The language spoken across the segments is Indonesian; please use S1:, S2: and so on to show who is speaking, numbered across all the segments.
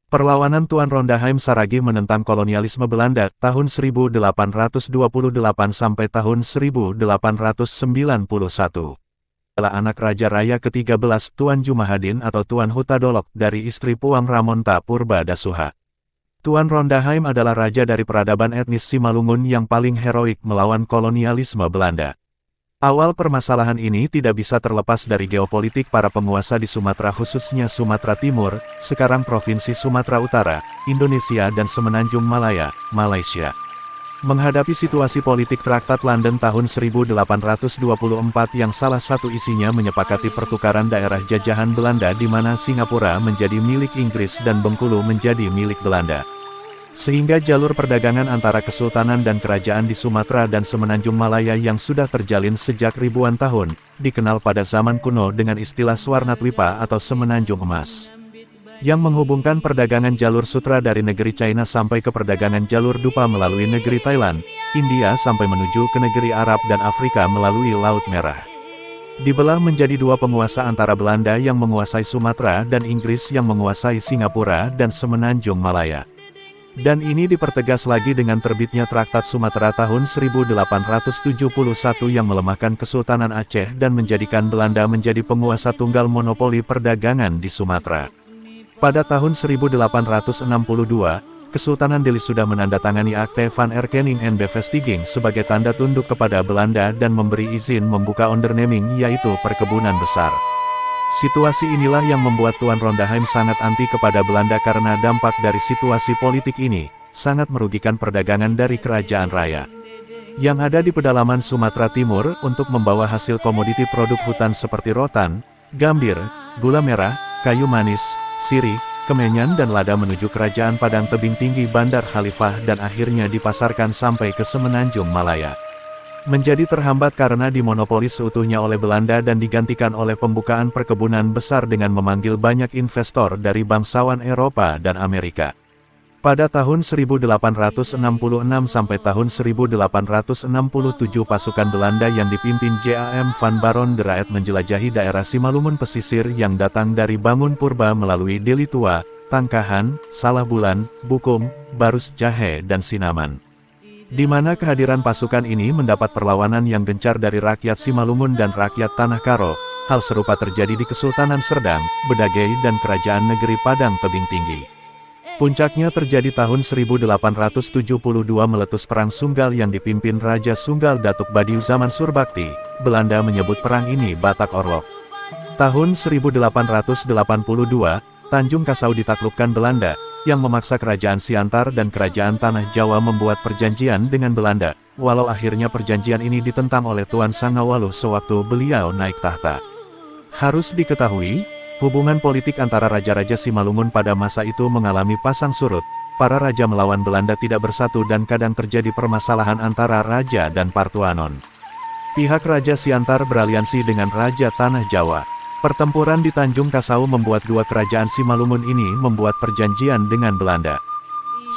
S1: Perlawanan Tuan Rondaheim Saragi menentang kolonialisme Belanda tahun 1828 sampai tahun 1891. Adalah anak Raja Raya ke-13 Tuan Jumahadin atau Tuan Hutadolok dari istri Puang Ramonta Purbadasuha. Tuan Rondaheim adalah raja dari peradaban etnis Simalungun yang paling heroik melawan kolonialisme Belanda. Awal permasalahan ini tidak bisa terlepas dari geopolitik para penguasa di Sumatera khususnya Sumatera Timur, sekarang Provinsi Sumatera Utara, Indonesia dan Semenanjung Malaya, Malaysia. Menghadapi situasi politik Traktat London tahun 1824 yang salah satu isinya menyepakati pertukaran daerah jajahan Belanda di mana Singapura menjadi milik Inggris dan Bengkulu menjadi milik Belanda. Sehingga jalur perdagangan antara kesultanan dan kerajaan di Sumatera dan Semenanjung Malaya yang sudah terjalin sejak ribuan tahun, dikenal pada zaman kuno dengan istilah Swarnatwipa atau Semenanjung Emas. Yang menghubungkan perdagangan jalur sutra dari negeri China sampai ke perdagangan jalur dupa melalui negeri Thailand, India sampai menuju ke negeri Arab dan Afrika melalui Laut Merah. Dibelah menjadi dua penguasa antara Belanda yang menguasai Sumatera dan Inggris yang menguasai Singapura dan Semenanjung Malaya. Dan ini dipertegas lagi dengan terbitnya Traktat Sumatera tahun 1871 yang melemahkan Kesultanan Aceh dan menjadikan Belanda menjadi penguasa tunggal monopoli perdagangan di Sumatera. Pada tahun 1862, Kesultanan Delhi sudah menandatangani Akte van Erkenning en Bevestiging sebagai tanda tunduk kepada Belanda dan memberi izin membuka onderneming yaitu perkebunan besar. Situasi inilah yang membuat Tuan Rondaheim sangat anti kepada Belanda karena dampak dari situasi politik ini, sangat merugikan perdagangan dari kerajaan raya yang ada di pedalaman Sumatera Timur untuk membawa hasil komoditi produk hutan seperti rotan, gambir, gula merah, kayu manis, sirih, kemenyan dan lada menuju kerajaan Padang Tebing Tinggi Bandar Khalifah dan akhirnya dipasarkan sampai ke Semenanjung Malaya. Menjadi terhambat karena dimonopoli seutuhnya oleh Belanda dan digantikan oleh pembukaan perkebunan besar dengan memanggil banyak investor dari bangsawan Eropa dan Amerika. Pada tahun 1866 sampai tahun 1867 pasukan Belanda yang dipimpin J.A.M. van Baron de Raet menjelajahi daerah Simalungun pesisir yang datang dari Bangun Purba melalui Deli Tua, Tangkahan, Salah Bulan, Bukum, Barus Jahe dan Sinaman. Di mana kehadiran pasukan ini mendapat perlawanan yang gencar dari rakyat Simalungun dan rakyat Tanah Karo. Hal serupa terjadi di Kesultanan Serdang, Bedagei dan Kerajaan Negeri Padang Tebing Tinggi. Puncaknya terjadi tahun 1872 meletus Perang Sunggal yang dipimpin Raja Sunggal Datuk Badiu zaman Surbakti. Belanda menyebut perang ini Batak Orlok. Tahun 1882, Tanjung Kasau ditaklukkan Belanda, yang memaksa Kerajaan Siantar dan Kerajaan Tanah Jawa membuat perjanjian dengan Belanda, walau akhirnya perjanjian ini ditentang oleh Tuan Sangawaluh sewaktu beliau naik tahta. Harus diketahui, hubungan politik antara raja-raja Simalungun pada masa itu mengalami pasang surut. Para raja melawan Belanda tidak bersatu dan kadang terjadi permasalahan antara raja dan Partuanon. Pihak Raja Siantar beraliansi dengan Raja Tanah Jawa. Pertempuran di Tanjung Kasau membuat dua kerajaan Simalungun ini membuat perjanjian dengan Belanda.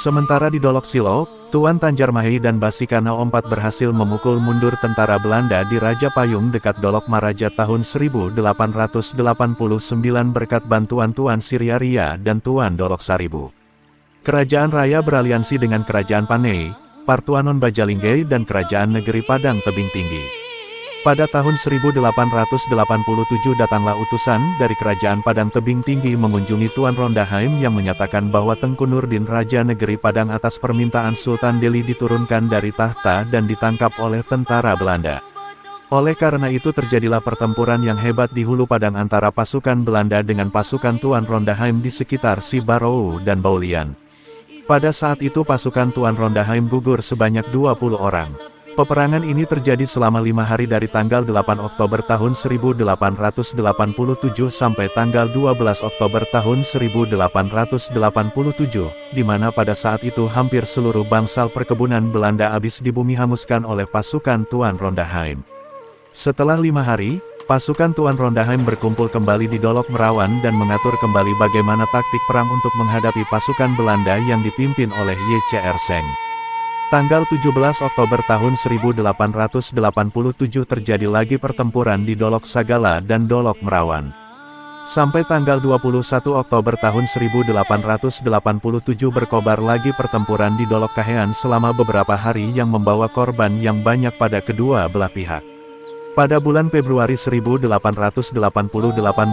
S1: Sementara di Dolok Silo, Tuan Tanjarmahi dan Basikana Ompat berhasil memukul mundur tentara Belanda di Raja Payung dekat Dolok Maraja tahun 1889 berkat bantuan Tuan Siriaria dan Tuan Dolok Saribu. Kerajaan Raya beraliansi dengan Kerajaan Panei, Partuanon Bajalingge dan Kerajaan Negeri Padang Tebing Tinggi. Pada tahun 1887 datanglah utusan dari Kerajaan Padang Tebing Tinggi mengunjungi Tuan Rondaheim yang menyatakan bahwa Tengku Nurdin Raja Negeri Padang atas permintaan Sultan Delhi diturunkan dari tahta dan ditangkap oleh tentara Belanda. Oleh karena itu terjadilah pertempuran yang hebat di Hulu Padang antara pasukan Belanda dengan pasukan Tuan Rondaheim di sekitar Sibarou dan Baulian. Pada saat itu pasukan Tuan Rondaheim gugur sebanyak 20 orang. Peperangan ini terjadi selama 5 hari dari tanggal 8 Oktober tahun 1887 sampai tanggal 12 Oktober tahun 1887, di mana pada saat itu hampir seluruh bangsal perkebunan Belanda habis dibumi hanguskan oleh pasukan Tuan Rondaheim. Setelah 5 hari, pasukan Tuan Rondaheim berkumpul kembali di Dolok Merawan dan mengatur kembali bagaimana taktik perang untuk menghadapi pasukan Belanda yang dipimpin oleh Y.C.R. Seng. Tanggal 17 Oktober tahun 1887 terjadi lagi pertempuran di Dolok Sagala dan Dolok Merawan. Sampai tanggal 21 Oktober tahun 1887 berkobar lagi pertempuran di Dolok Kahean selama beberapa hari yang membawa korban yang banyak pada kedua belah pihak. Pada bulan Februari 1888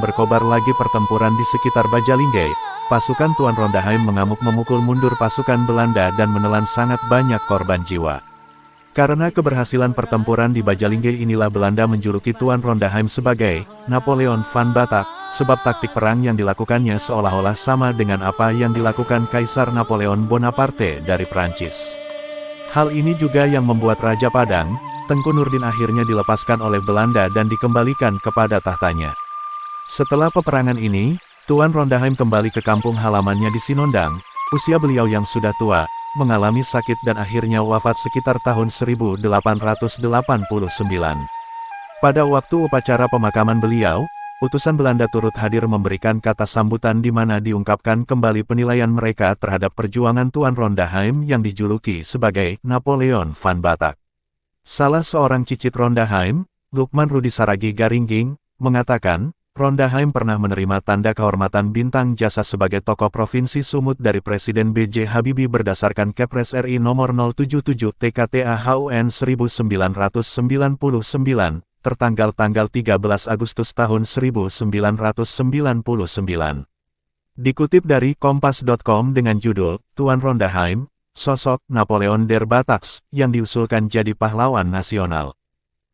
S1: berkobar lagi pertempuran di sekitar Bajalingsky. Pasukan Tuan Rondaheim mengamuk memukul mundur pasukan Belanda dan menelan sangat banyak korban jiwa. Karena keberhasilan pertempuran di Bajalingsky inilah Belanda menjuluki Tuan Rondaheim sebagai Napoleon van Batak, sebab taktik perang yang dilakukannya seolah-olah sama dengan apa yang dilakukan Kaisar Napoleon Bonaparte dari Prancis. Hal ini juga yang membuat Raja Padang, Tengku Nurdin akhirnya dilepaskan oleh Belanda dan dikembalikan kepada tahtanya. Setelah peperangan ini, Tuan Rondaheim kembali ke kampung halamannya di Sinondang. Usia beliau yang sudah tua, mengalami sakit dan akhirnya wafat sekitar tahun 1889. Pada waktu upacara pemakaman beliau, utusan Belanda turut hadir memberikan kata sambutan di mana diungkapkan kembali penilaian mereka terhadap perjuangan Tuan Rondaheim yang dijuluki sebagai Napoleon van Batak. Salah seorang cicit Rondaheim, Lukman Rudi Saragi Garingging, mengatakan, Rondaheim pernah menerima tanda kehormatan bintang jasa sebagai tokoh Provinsi Sumut dari Presiden B.J. Habibie berdasarkan Kepres RI nomor 077 TKTA-HUN 1999, tertanggal tanggal 13 Agustus tahun 1999. Dikutip dari Kompas.com dengan judul, Tuan Rondaheim, Sosok Napoleon der Bataks, yang diusulkan jadi pahlawan nasional.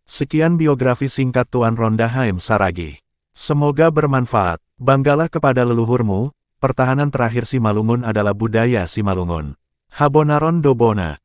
S1: Sekian biografi singkat Tuan Rondaheim Saragi. Semoga bermanfaat. Banggalah kepada leluhurmu, pertahanan terakhir Simalungun adalah budaya Simalungun. Habonaron Dobona.